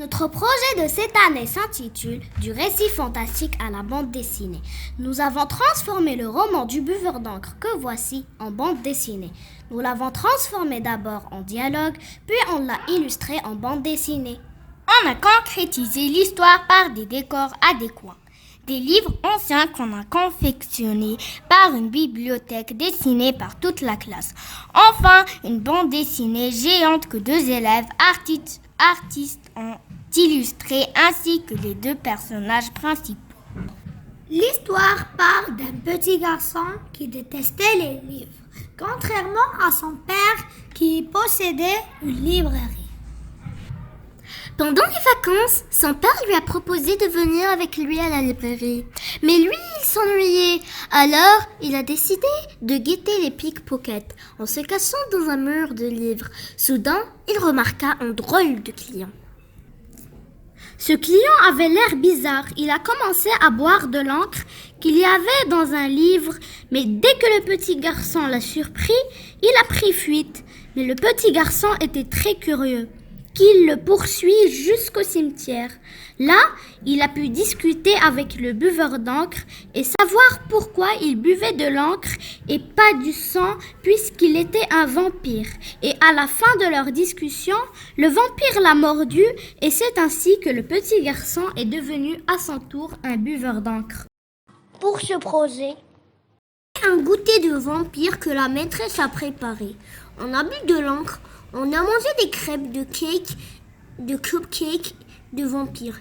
Notre projet de cette année s'intitule « Du récit fantastique à la bande dessinée ». Nous avons transformé le roman du buveur d'encre que voici en bande dessinée. Nous l'avons transformé d'abord en dialogue, puis on l'a illustré en bande dessinée. On a concrétisé l'histoire par des décors adéquats. Des livres anciens qu'on a confectionnés par une bibliothèque dessinée par toute la classe. Enfin, une bande dessinée géante que 2 élèves artistes ont illustré ainsi que les 2 personnages principaux. L'histoire parle d'un petit garçon qui détestait les livres, contrairement à son père qui possédait une librairie. Pendant les vacances, son père lui a proposé de venir avec lui à la librairie. Mais lui, il s'ennuyait. Alors, il a décidé de guetter les pickpockets en se cachant dans un mur de livres. Soudain, il remarqua un drôle de client. Ce client avait l'air bizarre. Il a commencé à boire de l'encre qu'il y avait dans un livre. Mais dès que le petit garçon l'a surpris, il a pris fuite. Mais le petit garçon était très curieux, qu'il le poursuit jusqu'au cimetière. Là, il a pu discuter avec le buveur d'encre et savoir pourquoi il buvait de l'encre et pas du sang puisqu'il était un vampire. Et à la fin de leur discussion, le vampire l'a mordu et c'est ainsi que le petit garçon est devenu à son tour un buveur d'encre. Pour ce projet, un goûter de vampire que la maîtresse a préparé. On a bu de l'encre. On a mangé des crêpes de cupcakes de vampires.